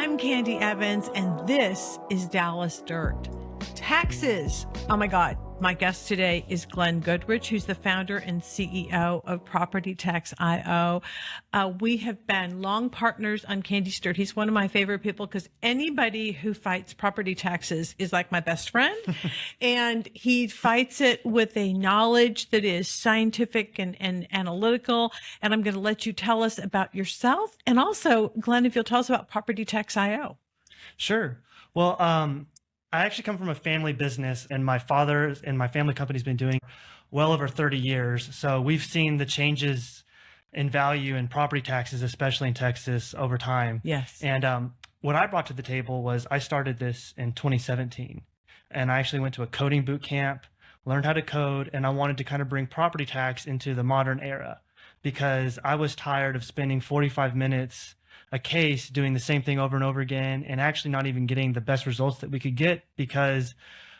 I'm Candy Evans, and this is Dallas Dirt. Taxes. Oh my God. My guest today is Glenn Goodrich, who's the founder and CEO of Property Tax IO. We have been long partners on CandysDirt. He's one of my favorite people because anybody who fights property taxes is like my best friend. And he fights it with a knowledge that is scientific and analytical. And I'm going to let you tell us about yourself. And also, Glenn, if you'll tell us about Property Tax IO. Sure. Well, I actually come from a family business, and my father and my family company's been doing well over 30 years. So we've seen the changes in value in property taxes, especially in Texas, over time. Yes. And what I brought to the table was I started this in 2017, and I actually went to a coding boot camp, learned how to code, and I wanted to kind of bring property tax into the modern era because I was tired of spending 45 minutes a case doing the same thing over and over again and actually not even getting the best results that we could get because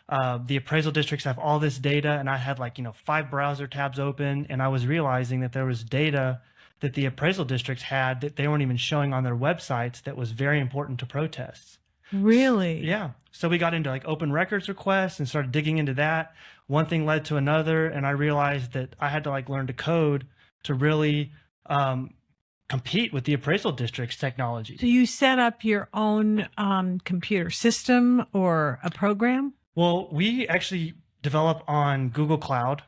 the appraisal districts have all this data, and I had 5 browser tabs open, and I was realizing that there was data that the appraisal districts had that they weren't even showing on their websites that was very important to protests. Really? Yeah. So we got into open records requests and started digging into that. One thing led to another, and I realized that I had to learn to code to really compete with the appraisal district's technology. So you set up your own computer system or a program? Well, we actually develop on Google Cloud.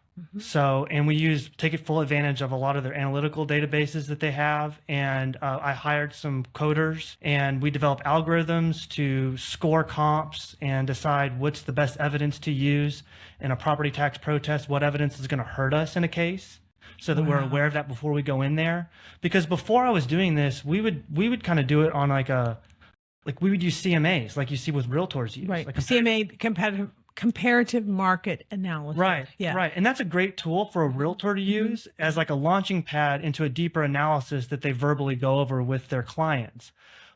And we take full advantage of a lot of their analytical databases that they have. And I hired some coders, and we develop algorithms to score comps and decide what's the best evidence to use in a property tax protest, what evidence is going to hurt us in a case, so that we're aware of that before we go in there. Because before I was doing this, we would kind of do it on we would use CMAs like you see with realtors use. Right. CMA, comparative market analysis. Right. Yeah. Right. And that's a great tool for a realtor to use as a launching pad into a deeper analysis that they verbally go over with their clients.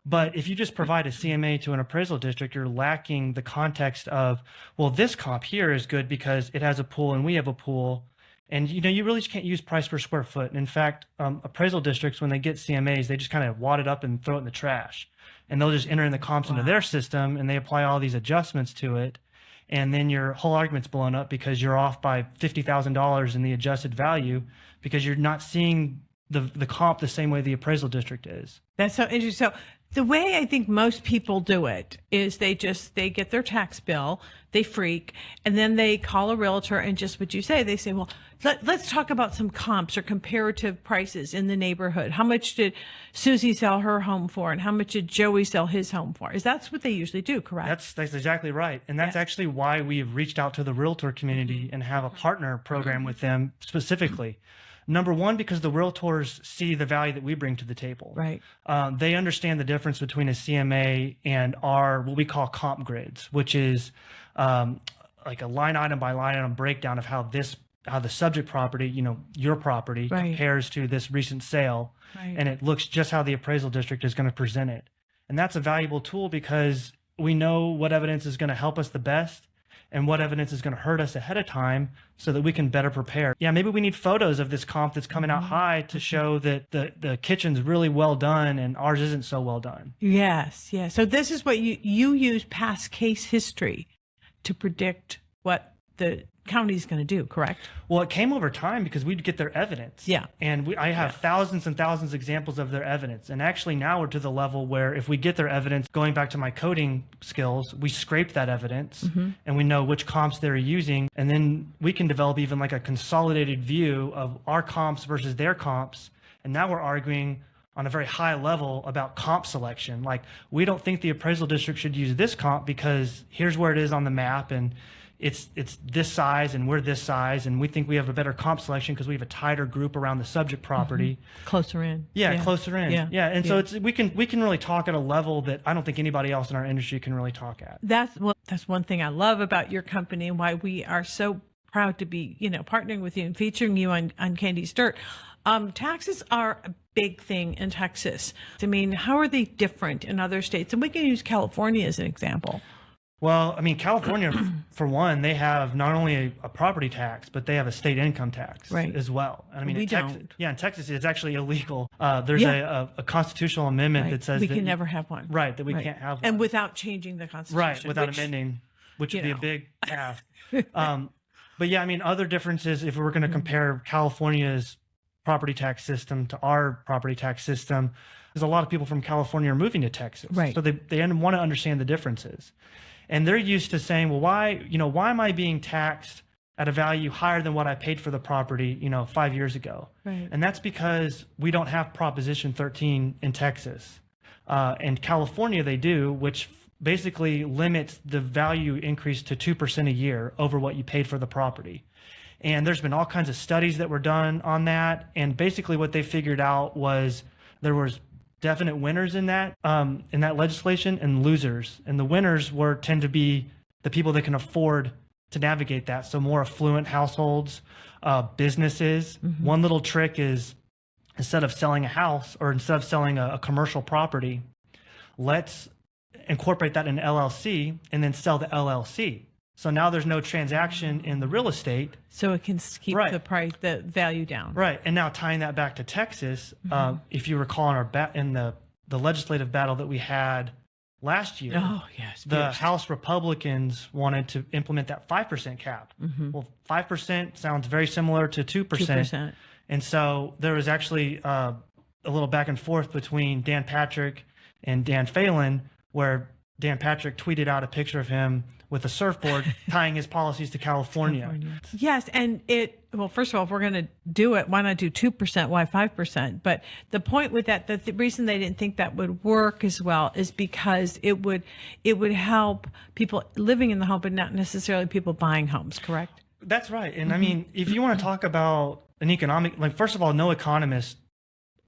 But if you just provide a CMA to an appraisal district, you're lacking the context of, well, this comp here is good because it has a pool and we have a pool. And, you really just can't use price per square foot. And in fact, appraisal districts, when they get CMAs, they just kind of wad it up and throw it in the trash. And they'll just enter in the comps into their system, and they apply all these adjustments to it. And then your whole argument's blown up because you're off by $50,000 in the adjusted value because you're not seeing the comp the same way the appraisal district is. That's so interesting. So the way I think most people do it is they get their tax bill, they freak, and then they call a realtor and just what you say, they say, well, let's talk about some comps or comparative prices in the neighborhood. How much did Susie sell her home for, and how much did Joey sell his home for? That's what they usually do, correct? That's exactly right. And that's actually why we've reached out to the realtor community and have a partner program with them specifically. Number one, because the realtors see the value that we bring to the table. Right. They understand the difference between a CMA and our what we call comp grids, which is like a line item by line item breakdown of how the subject property, your property, compares to this recent sale. Right. And it looks just how the appraisal district is going to present it. And that's a valuable tool because we know what evidence is going to help us the best and what evidence is going to hurt us ahead of time so that we can better prepare. Yeah, maybe we need photos of this comp that's coming out high to show that the kitchen's really well done and ours isn't so well done. Yes, yes. So this is what you use past case history to predict what the county's going to do, correct? Well, it came over time because we'd get their evidence. Yeah. And I have thousands and thousands of examples of their evidence. And actually now we're to the level where if we get their evidence, going back to my coding skills, we scrape that evidence and we know which comps they're using. And then we can develop even a consolidated view of our comps versus their comps. And now we're arguing on a very high level about comp selection. We don't think the appraisal district should use this comp because here's where it is on the map, and it's this size and we're this size, and we think we have a better comp selection because we have a tighter group around the subject property. Closer in. Yeah, closer in. Yeah. And so we can really talk at a level that I don't think anybody else in our industry can really talk at. That's one thing I love about your company and why we are so proud to be, partnering with you and featuring you on Candy's Dirt. Taxes are a big thing in Texas. I mean, how are they different in other states? And we can use California as an example. Well, I mean, California, for one, they have not only a property tax, but they have a state income tax Right. as well. And I mean, We in Texas, don't. yeah, in Texas, it's actually illegal. There's Yeah. a constitutional amendment Right. that says we that can never have one. right, that we Right. can't have one. And without changing the Constitution. Right, without which, amending, which would be you a know. big task. But yeah, I mean, other differences, if we were going to compare California's property tax system to our property tax system, there's a lot of people from California are moving to Texas. Right. So they want to understand the differences. And they're used to saying, well, why am I being taxed at a value higher than what I paid for the property, 5 years ago? Right. And that's because we don't have Proposition 13 in Texas. In California, they do, which basically limits the value increase to 2% a year over what you paid for the property. And there's been all kinds of studies that were done on that. And basically what they figured out was there was definite winners in that legislation and losers. And the winners tend to be the people that can afford to navigate that. So more affluent households, businesses. One little trick is instead of selling a house or instead of selling a commercial property, let's incorporate that in LLC and then sell the LLC. So now there's no transaction in the real estate. So it can keep Right. the value down. Right. And now tying that back to Texas, if you recall in the legislative battle that we had last year, Oh, yes. the fierce. House Republicans wanted to implement that 5% cap. Well, 5% sounds very similar to 2%. 2%. And so there was actually a little back and forth between Dan Patrick and Dan Phelan, where Dan Patrick tweeted out a picture of him with a surfboard tying his policies to California. Yes, and well, first of all, if we're going to do it, why not do 2%? Why 5%? But the point with that, the reason they didn't think that would work as well is because it would help people living in the home, but not necessarily people buying homes. Correct? That's right. And I mean, if you want to talk about an economic, first of all, no economist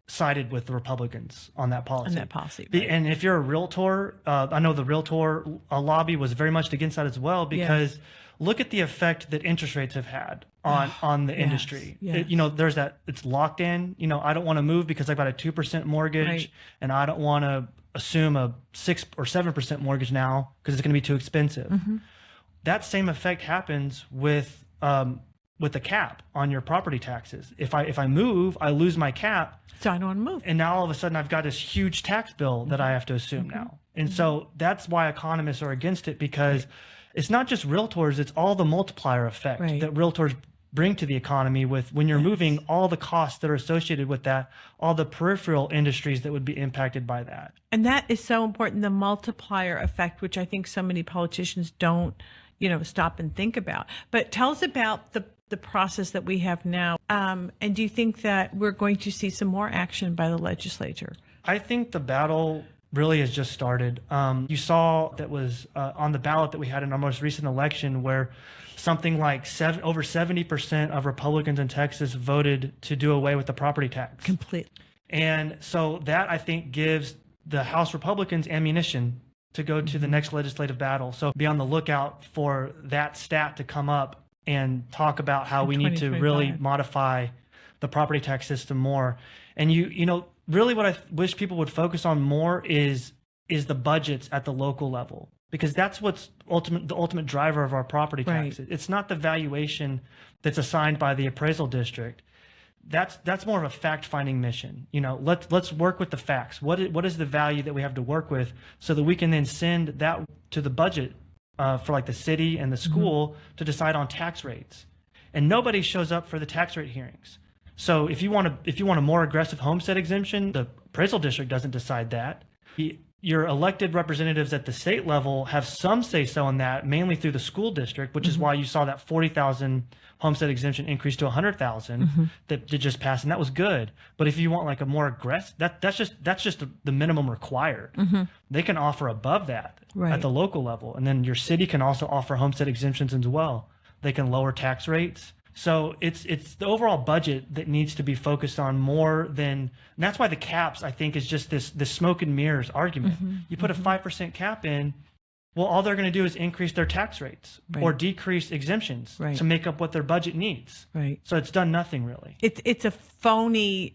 sided with the Republicans on that policy. Right. And if you're a realtor, I know the realtor lobby was very much against that as well, because look at the effect that interest rates have had on the industry. Yes. There's that, it's locked in. I don't want to move because I've got a 2% mortgage, Right. and I don't want to assume a 6 or 7% mortgage now because it's going to be too expensive. That same effect happens with the cap on your property taxes. If I move, I lose my cap. So I don't want to move. And now all of a sudden I've got this huge tax bill that I have to assume now. And so that's why economists are against it, because it's not just realtors, it's all the multiplier effect Right. that realtors bring to the economy with when you're moving all the costs that are associated with that, all the peripheral industries that would be impacted by that. And that is so important, the multiplier effect, which I think so many politicians don't, stop and think about. But tell us about the process that we have now. And do you think that we're going to see some more action by the legislature? I think the battle really has just started. You saw that was on the ballot that we had in our most recent election, where something like over 70% of Republicans in Texas voted to do away with the property tax. Completely. And so that, I think, gives the House Republicans ammunition to go to the next legislative battle. So be on the lookout for that stat to come up and talk about how we need to really 2025. modify the property tax system more. And really what I wish people would focus on more is the budgets at the local level, because that's what's the ultimate driver of our property taxes. Right. It's not the valuation that's assigned by the appraisal district. That's more of a fact-finding mission. Let's work with the facts. What is the value that we have to work with, so that we can then send that to the budget for like the city and the school to decide on tax rates. And nobody shows up for the tax rate hearings. So if you want a more aggressive homestead exemption, the appraisal district doesn't decide that. Your elected representatives at the state level have some say-so in that, mainly through the school district, which is why you saw that 40,000 homestead exemption increase to 100,000 that did just pass, and that was good. But if you want like a more aggressive, that's just the minimum required. They can offer above that at the local level, and then your city can also offer homestead exemptions as well. They can lower tax rates. So it's the overall budget that needs to be focused on more than, and that's why the caps, I think, is just this smoke and mirrors argument. You put a 5% cap in, well, all they're going to do is increase their tax rates or decrease exemptions to make up what their budget needs. Right. So it's done nothing really. It's a phony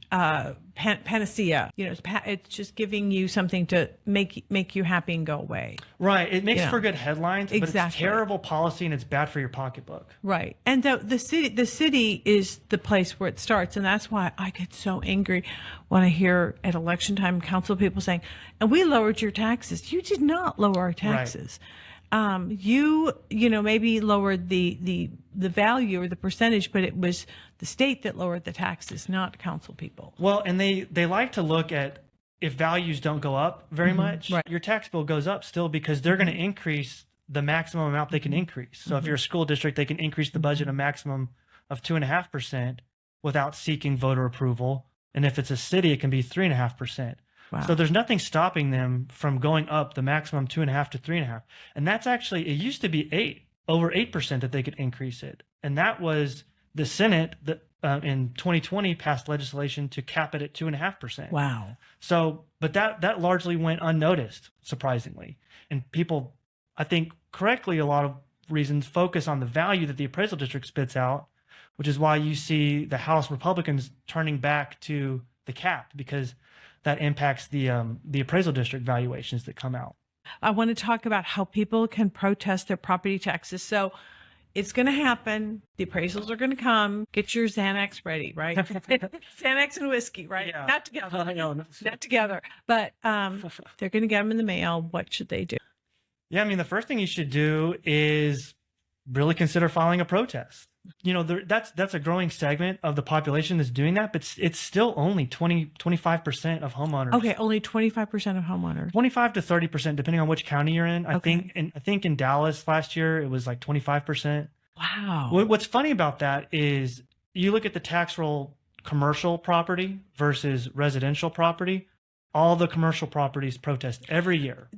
panacea. It's just giving you something to make you happy and go away. Right. It makes for good headlines, but it's terrible policy and it's bad for your pocketbook. Right. And the city is the place where it starts. And that's why I get so angry when I hear at election time council people saying, and we lowered your taxes. You did not lower our taxes. Right. You maybe lowered the value or the percentage, but it was the state that lowered the taxes, not council people. Well, and they like to look at if values don't go up very much, right. your tax bill goes up still because they're going to increase the maximum amount they can increase. So if you're a school district, they can increase the budget a maximum of 2.5% without seeking voter approval. And if it's a city, it can be 3.5%. Wow. So there's nothing stopping them from going up the maximum 2.5 to 3.5. And that's actually, it used to be over 8% that they could increase it. And that was the Senate that in 2020 passed legislation to cap it at 2.5%. Wow. So, but that largely went unnoticed, surprisingly. And people, I think correctly, a lot of reasons focus on the value that the appraisal district spits out, which is why you see the House Republicans turning back to the cap, because that impacts the appraisal district valuations that come out. I want to talk about how people can protest their property taxes. So it's going to happen. The appraisals are going to come. Get your Xanax ready, right? Xanax and whiskey, right? Yeah. Not together. I know. Not together. But they're going to get them in the mail. What should they do? Yeah, I mean, the first thing you should do is really consider filing a protest. That's a growing segment of the population that's doing that, but it's still only 25% of homeowners. Okay, only 25% of homeowners. 25 to 30%, depending on which county you're in. I think in Dallas last year, it was like 25%. Wow. What's funny about that is you look at the tax roll commercial property versus residential property. All the commercial properties protest every year.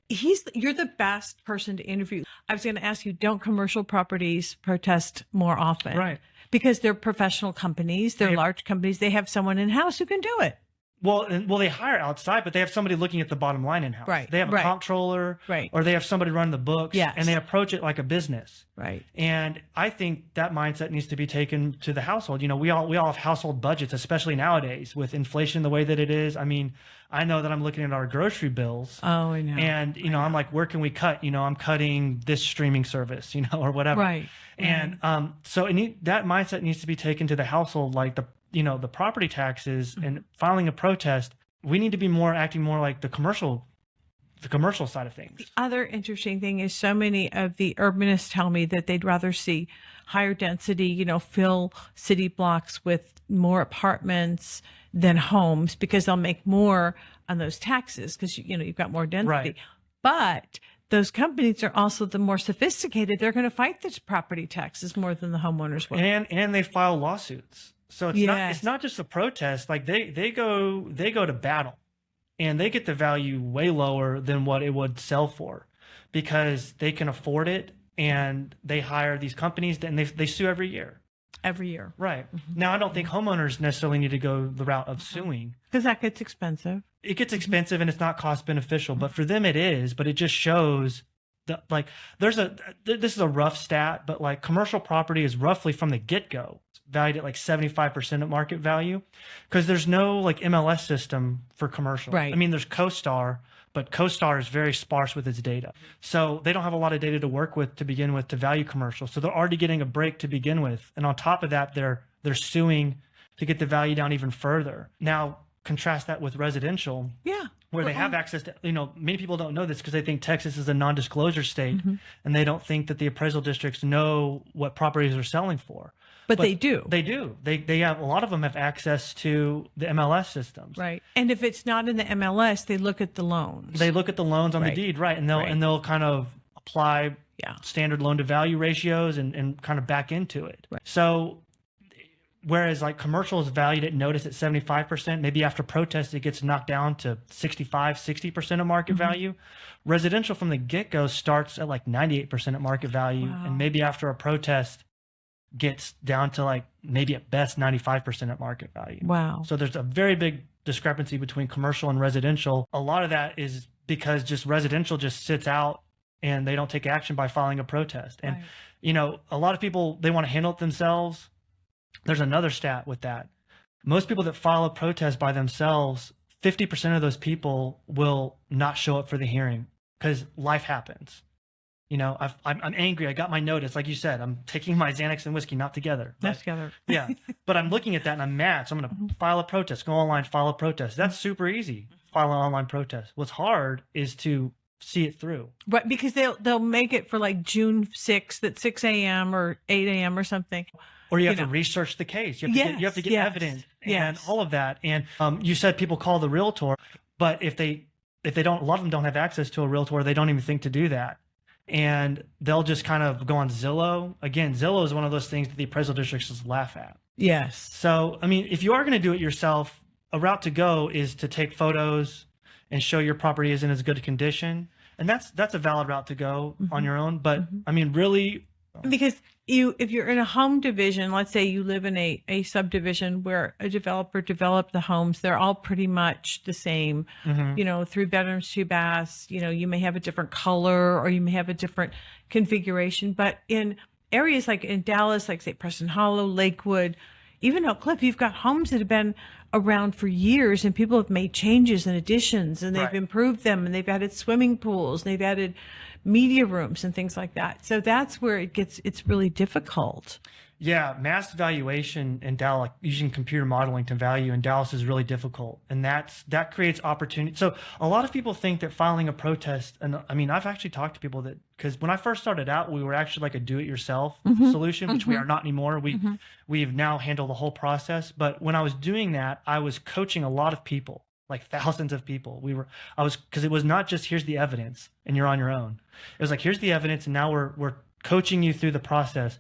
You're the best person to interview. I was going to ask you, don't commercial properties protest more often? Right. Because they're professional companies, they're large companies, they have someone in-house who can do it. Well, they hire outside, but they have somebody looking at the bottom line in-house. Right. They have a comptroller, right, or they have somebody run the books, yes, and they approach it like a business. Right. And I think that mindset needs to be taken to the household. We all have household budgets, especially nowadays with inflation the way that it is. I mean, I know that I'm looking at our grocery bills. Oh, I know. And I'm like, where can we cut? I'm cutting this streaming service, or whatever. Right. And so that mindset needs to be taken to the household, like the property taxes and filing a protest. We need to be acting more like the commercial side of things. The other interesting thing is so many of the urbanists tell me that they'd rather see higher density, fill city blocks with more apartments than homes, because they'll make more on those taxes because, you've got more density. Right. But those companies are also the more sophisticated. They're going to fight the property taxes more than the homeowners will. And they file lawsuits. So it's not just a protest. Like they go to battle, and they get the value way lower than what it would sell for, because they can afford it, and they hire these companies and they sue every year. Every year. Right. Now, I don't think homeowners necessarily need to go the route of suing, because that gets expensive. It gets expensive and it's not cost beneficial, but for them it is. But it just shows that, like, this is a rough stat, but like commercial property is roughly from the get-go valued at like 75% of market value, because there's no like MLS system for commercial. Right. I mean, there's CoStar, but CoStar is very sparse with its data. So they don't have a lot of data to work with to begin with to value commercial. So they're already getting a break to begin with. And on top of that, they're suing to get the value down even further. Now, contrast that with residential. Yeah. Where they have access to, many people don't know this because they think Texas is a non-disclosure state, and they don't think that the appraisal districts know what properties are selling for. But they do. They do. They have, a lot of them have access to the MLS systems. Right. And if it's not in the MLS, they look at the loans. They look at the loans on the deed, right? And they'll kind of apply standard loan to value ratios and kind of back into it. Right. So whereas like commercial is valued at notice at 75%, maybe after protest it gets knocked down to 60% of market value. Residential from the get-go starts at like 98% of market value, and maybe after a protest gets down to like maybe at best 95% at market value. Wow. So there's a very big discrepancy between commercial and residential. A lot of that is because just residential just sits out and they don't take action by filing a protest. And a lot of people, they want to handle it themselves. There's another stat with that. Most people that file a protest by themselves, 50% of those people will not show up for the hearing because life happens. I'm angry. I got my notice. Like you said, I'm taking my Xanax and whiskey, not together. Not together. Yeah. But I'm looking at that and I'm mad. So I'm going to file a protest, go online, file a protest. That's super easy. File an online protest. What's hard is to see it through. Right. Because they'll make it for like June 6th at 6 a.m. or 8 a.m. or something. Or you have to research the case. You have to get evidence and all of that. And you said people call the realtor, but if they don't, a lot of them don't have access to a realtor. They don't even think to do that. And they'll just kind of go on Zillow. Again, Zillow is one of those things that the appraisal districts just laugh at. Yes. So, I mean, if you are going to do it yourself, a route to go is to take photos and show your property is in as good a condition. And that's a valid route to go on your own. But I mean, really, because if you're in a home division, let's say you live in a subdivision where a developer developed the homes, they're all pretty much the same, 3 bedrooms, 2 baths, you may have a different color or you may have a different configuration. But in areas like in Dallas, like say Preston Hollow, Lakewood, even Oak Cliff, you've got homes that have been around for years and people have made changes and additions and they've improved them and they've added swimming pools and they've added media rooms and things like that. So that's where it's really difficult. Yeah, mass valuation in Dallas, using computer modeling to value in Dallas is really difficult. And that creates opportunity. So a lot of people think that filing a protest, and I mean, I've actually talked to people that, because when I first started out, we were actually like a do-it-yourself solution, which we are not anymore. We've now handled the whole process. But when I was doing that, I was coaching a lot of people, like thousands of people. Because it was not just here's the evidence and you're on your own. It was like, here's the evidence and now we're coaching you through the process.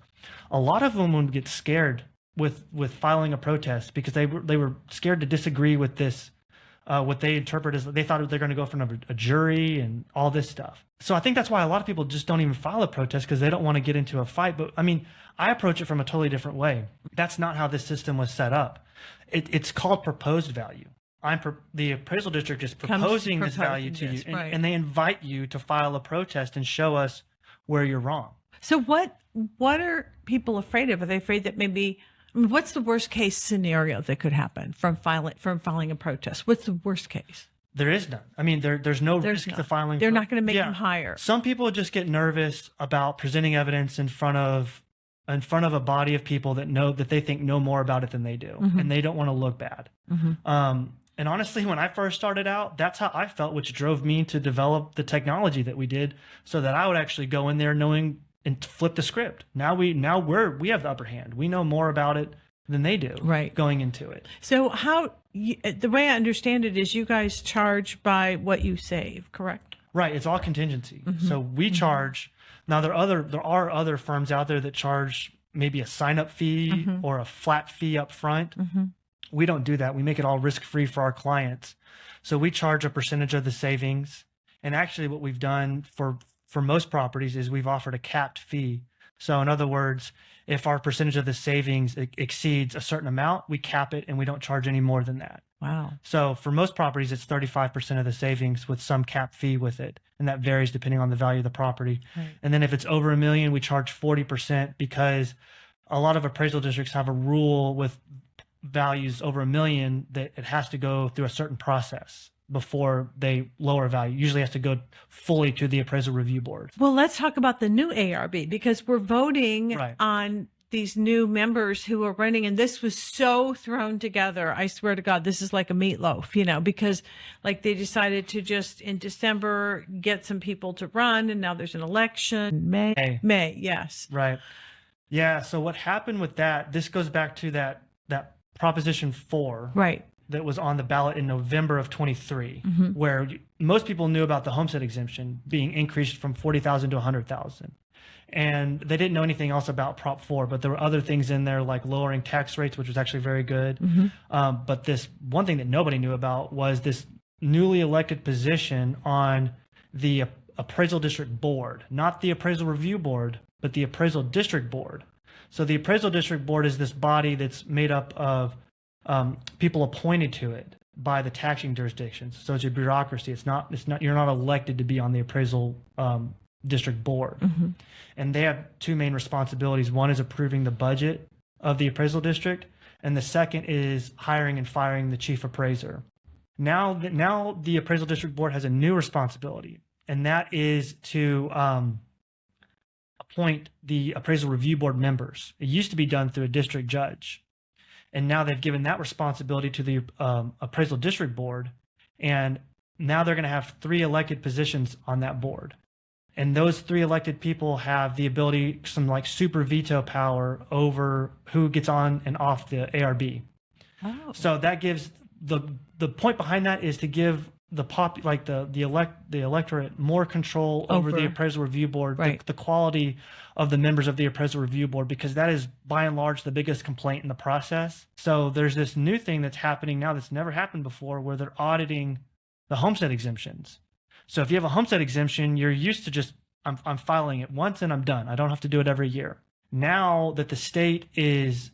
A lot of them would get scared with filing a protest because they were scared to disagree with this, what they interpret as, they thought they're going to go from a jury and all this stuff. So I think that's why a lot of people just don't even file a protest because they don't want to get into a fight. But I mean, I approach it from a totally different way. That's not how this system was set up. It's called proposed value. The appraisal district is proposing this value to you, and they invite you to file a protest and show us where you're wrong. So what are people afraid of? Are they afraid that maybe, what's the worst case scenario that could happen from filing a protest? What's the worst case? There is none. I mean, there's no risk to filing. They're not going to make them higher. Some people just get nervous about presenting evidence in front of a body of people that they think know more about it than they do, and they don't want to look bad. And honestly, when I first started out, that's how I felt, which drove me to develop the technology that we did, so that I would actually go in there knowing and flip the script. Now we have the upper hand. We know more about it than they do going into it. So the way I understand it is you guys charge by what you save, correct? Right. It's all contingency. So we charge. Now there are other firms out there that charge maybe a sign-up fee or a flat fee up front. We don't do that. We make it all risk-free for our clients. So we charge a percentage of the savings. And actually what we've done for most properties is we've offered a capped fee. So in other words, if our percentage of the savings exceeds a certain amount, we cap it and we don't charge any more than that. Wow. So for most properties, it's 35% of the savings with some cap fee with it. And that varies depending on the value of the property. Right. And then if it's over $1 million, we charge 40% because a lot of appraisal districts have a rule with values over $1 million that it has to go through a certain process before they lower value. Usually has to go fully to the appraisal review board. Well, let's talk about the new ARB because we're voting on these new members who are running, and this was so thrown together. I swear to God, this is like a meatloaf, because like they decided to just in December get some people to run, and now there's an election. May, yes. Right. Yeah. So what happened with that? This goes back to that Proposition 4, that was on the ballot in November of 23, where most people knew about the homestead exemption being increased from 40,000 to 100,000. And they didn't know anything else about Prop 4, but there were other things in there like lowering tax rates, which was actually very good. But this one thing that nobody knew about was this newly elected position on the appraisal district board, not the appraisal review board, but the appraisal district board. So the appraisal district board is this body that's made up of people appointed to it by the taxing jurisdictions. So it's a bureaucracy. It's not. You're not elected to be on the appraisal district board. And they have two main responsibilities. One is approving the budget of the appraisal district, and the second is hiring and firing the chief appraiser. Now the appraisal district board has a new responsibility, and that is to appoint the appraisal review board members. It used to be done through a district judge, and now they've given that responsibility to the appraisal district board, and now they're going to have 3 elected positions on that board. And those 3 elected people have the ability, some like super veto power over who gets on and off the ARB. Oh. So that gives the point behind that is to give the electorate more control over the appraisal review board, right. the quality of the members of the appraisal review board, because that is by and large the biggest complaint in the process. So there's this new thing that's happening now that's never happened before, where they're auditing the homestead exemptions. So if you have a homestead exemption, you're used to just, I'm filing it once and I'm done. I don't have to do it every year. Now that the state is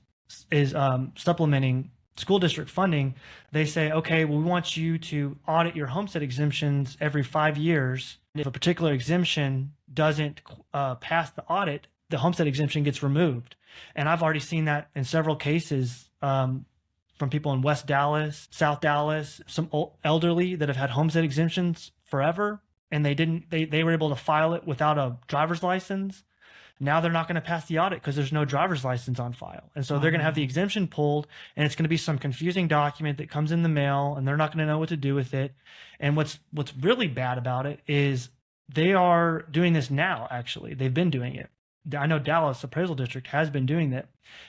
supplementing school district funding, they say, okay, well, we want you to audit your homestead exemptions every 5 years. If a particular exemption doesn't pass the audit, the homestead exemption gets removed. And I've already seen that in several cases from people in West Dallas, South Dallas, some elderly that have had homestead exemptions forever, and they were able to file it without a driver's license. Now they're not going to pass the audit because there's no driver's license on file. And so they're going to have the exemption pulled, and it's going to be some confusing document that comes in the mail, and they're not going to know what to do with it. And what's really bad about it is they are doing this now, actually. They've been doing it. I know Dallas Appraisal District has been doing that,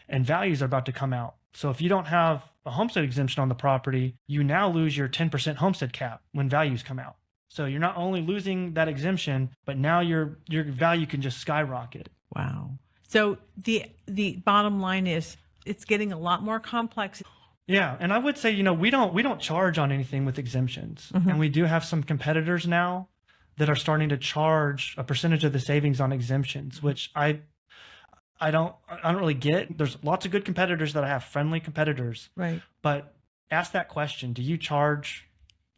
and values are about to come out. So if you don't have a homestead exemption on the property, you now lose your 10% homestead cap when values come out. So you're not only losing that exemption, but now your value can just skyrocket. Wow. So the bottom line is it's getting a lot more complex. Yeah, and I would say, we don't charge on anything with exemptions. Mm-hmm. And we do have some competitors now that are starting to charge a percentage of the savings on exemptions, which I don't really get. There's lots of good competitors that I have, friendly competitors. Right. But ask that question, do you charge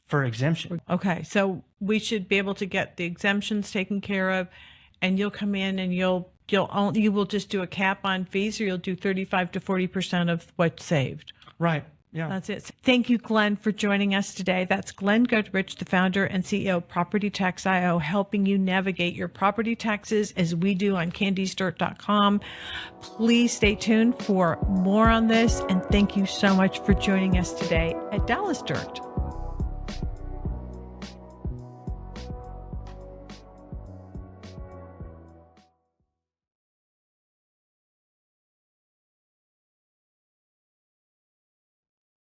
for exemption? Okay. So we should be able to get the exemptions taken care of, and you'll come in and you will just do a cap on fees, or you'll do 35 to 40% of what's saved. Right. Yeah. That's it. Thank you, Glenn, for joining us today. That's Glenn Goodrich, the founder and CEO of Property Tax IO, helping you navigate your property taxes as we do on CandysDirt.com. Please stay tuned for more on this, and thank you so much for joining us today at Dallas Dirt.